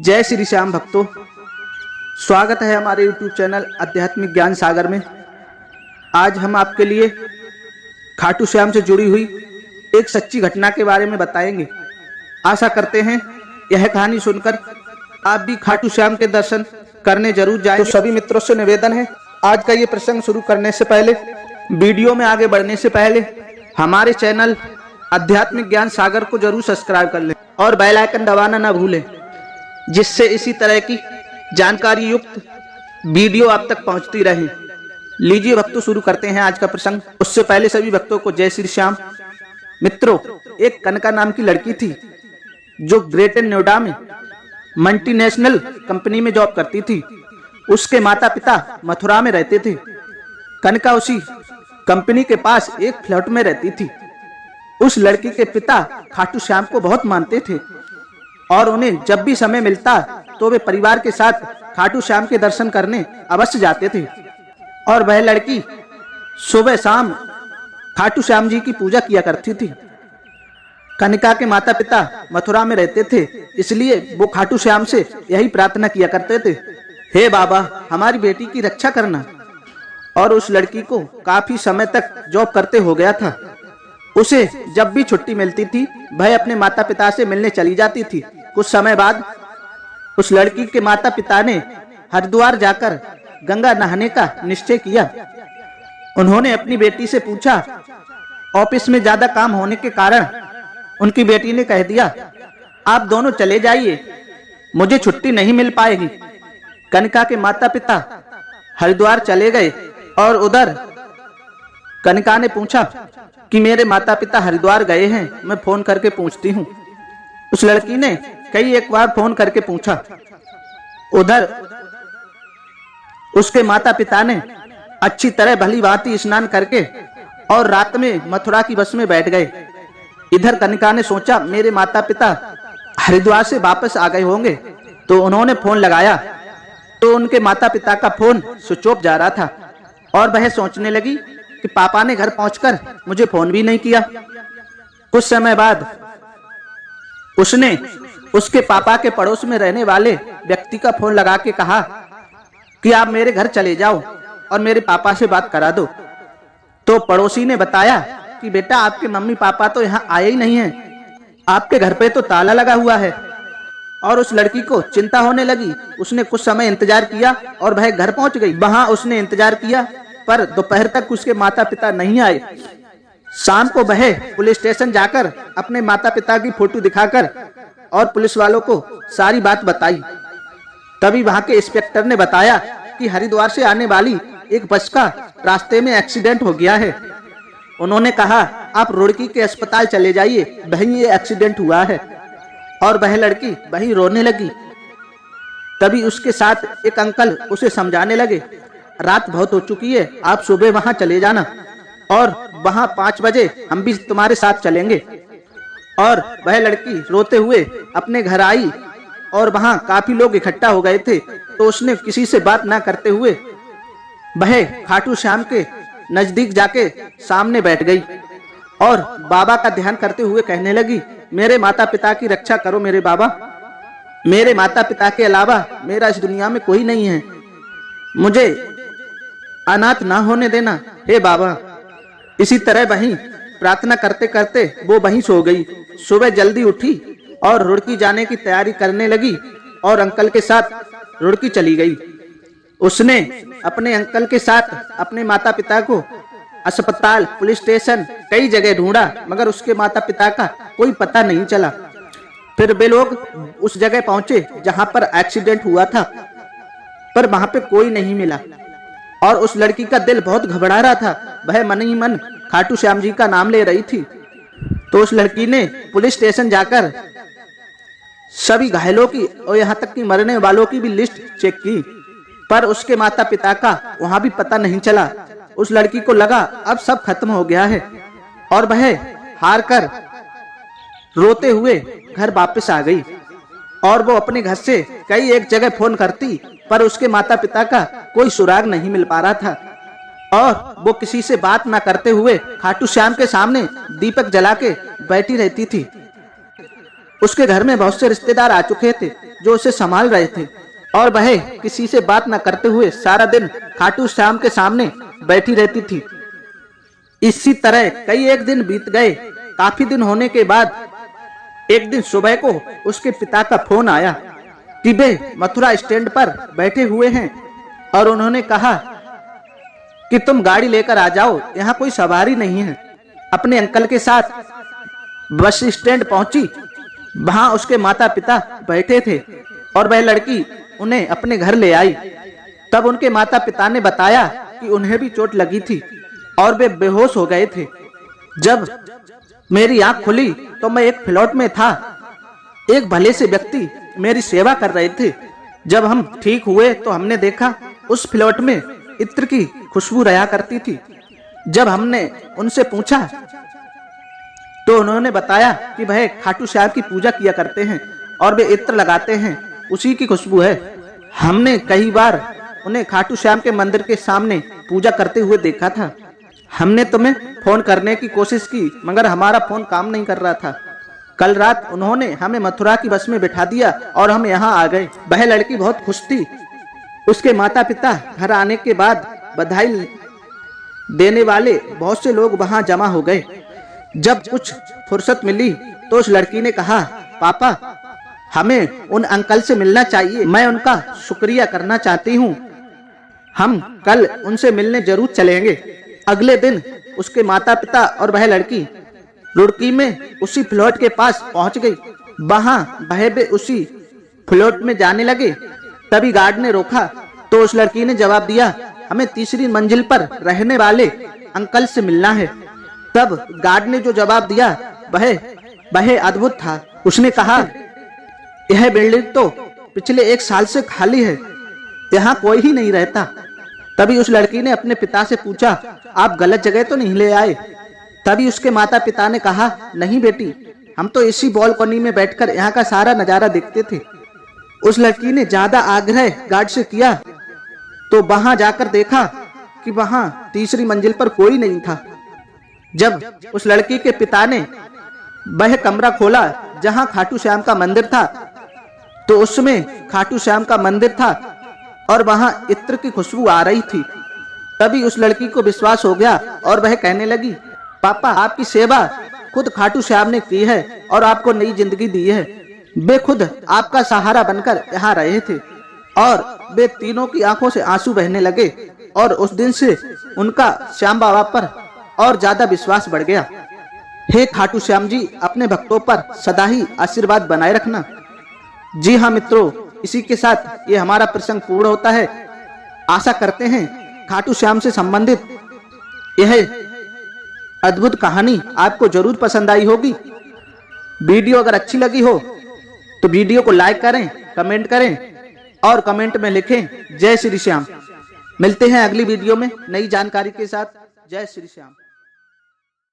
जय श्री श्याम भक्तों, स्वागत है हमारे YouTube चैनल आध्यात्मिक ज्ञान सागर में। आज हम आपके लिए खाटू श्याम से जुड़ी हुई एक सच्ची घटना के बारे में बताएंगे। आशा करते हैं यह कहानी सुनकर आप भी खाटू श्याम के दर्शन करने जरूर जाएं। तो सभी मित्रों से निवेदन है, आज का ये प्रसंग शुरू करने से पहले, वीडियो में आगे बढ़ने से पहले हमारे चैनल आध्यात्मिक ज्ञान सागर को जरूर सब्सक्राइब कर लें और बेल आइकन दबाना ना भूलें, जिससे इसी तरह की जानकारी युक्त वीडियो आप तक पहुंचती रहे। लीजिए भक्तों, शुरू करते हैं आज का प्रसंग। उससे पहले सभी भक्तों को जय श्री श्याम। मित्रों, एक कनका नाम की लड़की थी जो ग्रेटर नोएडा में मल्टीनेशनल कंपनी में जॉब करती थी। उसके माता पिता मथुरा में रहते थे। कनका उसी कंपनी के पास एक फ्लैट में रहती थी। उस लड़की के पिता खाटू श्याम को बहुत मानते थे और उन्हें जब भी समय मिलता तो वे परिवार के साथ खाटू श्याम के दर्शन करने अवश्य जाते थे। और वह लड़की सुबह शाम खाटू श्याम जी की पूजा किया करती थी। कनिका के माता पिता मथुरा में रहते थे, इसलिए वो खाटू श्याम से यही प्रार्थना किया करते थे, हे बाबा हमारी बेटी की रक्षा करना। और उस लड़की को काफी समय तक जॉब करते हो गया था। उसे जब भी छुट्टी मिलती थी वह अपने माता पिता से मिलने चली जाती थी। कुछ समय बाद उस लड़की के माता पिता ने हरिद्वार जाकर गंगा नहाने का निश्चय किया। उन्होंने अपनी बेटी से पूछा। ऑफिस में ज्यादा काम होने के कारण उनकी बेटी ने कह दिया, आप दोनों चले जाइए, मुझे छुट्टी नहीं मिल पाएगी। कनिका के माता पिता हरिद्वार चले गए और उधर कनिका ने पूछा कि मेरे माता पिता हरिद्वार गए हैं, मैं फोन करके पूछती हूँ। उस लड़की ने कई एक बार फोन करके पूछा। उधर उसके माता पिता ने अच्छी तरह भली भांति स्नान करके और रात में मथुरा की बस में बैठ गए। इधर कनिका ने सोचा मेरे माता पिता हरिद्वार से वापस आ गए होंगे, तो उन्होंने फोन लगाया तो उनके माता पिता का फोन स्विच ऑफ जा रहा था और वह सोचने लगी कि पापा ने घर पहुंचकर मुझे फोन भी नहीं किया। कुछ समय बाद उसने उसके पापा के पड़ोस में रहने वाले व्यक्ति का फोन लगा के कहा कि आप मेरे घर चले जाओ और मेरे पापा से बात करा दो। तो पड़ोसी ने बताया कि बेटा आपके मम्मी पापा तो यहाँ आए ही नहीं हैं, आपके घर पे तो ताला लगा हुआ है। और उस लड़की को चिंता होने लगी। उसने कुछ समय इंतजार किया और वह घर पहुंच गई। वहां उसने इंतजार किया पर दोपहर तक उसके माता पिता नहीं आए। शाम को वह पुलिस स्टेशन जाकर अपने माता पिता की फोटो दिखाकर और पुलिस वालों को सारी बात बताई। तभी वहां के इंस्पेक्टर ने बताया कि हरिद्वार से आने वाली एक बस का रास्ते में एक्सीडेंट हो गया है। उन्होंने कहा आप रुड़की के अस्पताल चले जाइए, वहीं ये एक्सीडेंट हुआ है। और वह लड़की वहीं रोने लगी। तभी उसके साथ एक अंकल उसे समझाने लगे, रात बहुत हो चुकी है, आप सुबह वहां चले जाना और वहां 5 बजे हम भी तुम्हारे साथ चलेंगे। और वह लड़की रोते हुए अपने घर आई और वहां काफी लोग इकट्ठा हो गए थे, तो उसने किसी से बात ना करते हुए वह खाटू श्याम के नजदीक जाके सामने बैठ गई और बाबा का ध्यान करते हुए कहने लगी, मेरे माता पिता की रक्षा करो मेरे बाबा, मेरे माता पिता के अलावा मेरा इस दुनिया में कोई नहीं है, मुझे अनाथ ना होने देना हे बाबा। इसी तरह वहीं प्रार्थना करते करते वो वहीं सो गई। सुबह जल्दी उठी और रुड़की जाने की तैयारी करने लगी और अंकल के साथ रुड़की चली गई। उसने अपने अंकल के साथ अपने माता पिता को अस्पताल, पुलिस स्टेशन कई जगह ढूंढा, मगर उसके माता पिता का कोई पता नहीं चला। फिर वे लोग उस जगह पहुंचे जहां पर एक्सीडेंट हुआ था, पर वहां पे कोई नहीं मिला और उस लड़की का दिल बहुत घबरा रहा था। वह मन ही मन खाटू श्याम जी का नाम ले रही थी। तो उस लड़की ने पुलिस स्टेशन जाकर सभी घायलों की और यहाँ तक कि मरने वालों की भी लिस्ट चेक की, पर उसके माता पिता का वहां भी पता नहीं चला। उस लड़की को लगा अब सब खत्म हो गया है और वह हार कर रोते हुए घर वापस आ गई। और वो अपने घर से कई एक जगह फोन करती, पर उसके माता पिता का कोई सुराग नहीं मिल पा रहा था और वो किसी से बात ना करते हुए खाटू श्याम के सामने दीपक जला के बैठी रहती थी। उसके घर में बहुत से रिश्तेदार आ चुके थे जो उसे संभाल रहे थे, और वह किसी से बात न करते हुए सारा दिन खाटू श्याम के सामने बैठी रहती थी। इसी तरह कई एक दिन बीत गए। काफी दिन होने के बाद एक दिन सुबह को उसके पिता का फोन आया कि वे मथुरा स्टैंड पर बैठे हुए हैं और उन्होंने कहा कि तुम गाड़ी लेकर आ जाओ, यहाँ कोई सवारी नहीं है। अपने अंकल के साथ बस स्टैंड पहुंची। वहां उसके माता पिता बैठे थे और वह लड़की उन्हें अपने घर ले आई। तब उनके माता पिता ने बताया कि उन्हें भी चोट लगी थी और वे बेहोश हो गए थे। जब मेरी आंख खुली तो मैं एक फ्लैट में था। एक भले से व्यक्ति मेरी सेवा कर रहे थे। जब हम ठीक हुए तो हमने देखा उस फ्लैट में इत्र की खुशबू रहा करती थी। जब हमने उनसे पूछा तो उन्होंने बताया कि वह खाटू श्याम की पूजा किया करते हैं और वे इत्र लगाते हैं, उसी की खुशबू है। हमने कई बार उन्हें खाटू श्याम के मंदिर के सामने पूजा करते हुए देखा था। हमने तुम्हें फोन करने की कोशिश की मगर हमारा फोन काम नहीं कर रहा था। कल रात उन्होंने हमें मथुरा की बस में बिठा दिया और हम यहाँ आ गए। वह लड़की बहुत खुश थी। उसके माता पिता घर आने के बाद बधाई देने वाले बहुत से लोग वहां जमा हो गए। जब कुछ फुर्सत मिली तो उस लड़की ने कहा, पापा हमें उन अंकल से मिलना चाहिए, मैं उनका शुक्रिया करना चाहती हूँ। हम कल उनसे मिलने जरूर चलेंगे। अगले दिन उसके माता पिता और वह लड़की रुड़की में उसी फ्लैट के पास पहुंच गई। वहां वह भी उसी फ्लैट में जाने लगे। तभी गार्ड ने रोका तो उस लड़की ने जवाब दिया, हमें तीसरी मंजिल पर रहने वाले अंकल से मिलना है। तब गार्ड ने जो जवाब दिया वह अद्भुत था। उसने कहा, यह बिल्डिंग तो पिछले 1 साल से खाली है, यहाँ कोई ही नहीं रहता। तभी उस लड़की ने अपने पिता से पूछा, आप गलत जगह तो नहीं ले आए? तभी उसके माता पिता ने कहा, नहीं बेटी, हम तो इसी बालकनी में बैठकर यहाँ का सारा नजारा देखते थे। उस लड़की ने ज्यादा आग्रह गार्ड से किया तो वहां जाकर देखा कि वहां तीसरी मंजिल पर कोई नहीं था। जब उस लड़की के पिता ने वह कमरा खोला जहां खाटू श्याम का मंदिर था तो उसमें खाटू श्याम का मंदिर था और वहां इत्र की खुशबू आ रही थी। तभी उस लड़की को विश्वास हो गया और वह कहने लगी, पापा आपकी सेवा खुद खाटू श्याम ने की है और आपको नई जिंदगी दी है। वे खुद आपका सहारा बनकर यहाँ रहे थे। और वे तीनों की आंखों से आंसू बहने लगे और उस दिन से उनका श्याम बाबा पर और ज्यादा विश्वास बढ़ गया। हे खाटू श्याम जी, अपने भक्तों पर सदा ही आशीर्वाद बनाए रखना। जी हाँ मित्रों, इसी के साथ ये हमारा प्रसंग पूर्ण होता है। आशा करते हैं खाटू श्याम से संबंधित यह अद्भुत कहानी आपको जरूर पसंद आई होगी। वीडियो अगर अच्छी लगी हो तो वीडियो को लाइक करें, कमेंट करें और कमेंट में लिखें जय श्री श्याम। मिलते हैं अगली वीडियो में नई जानकारी के साथ। जय श्री श्याम।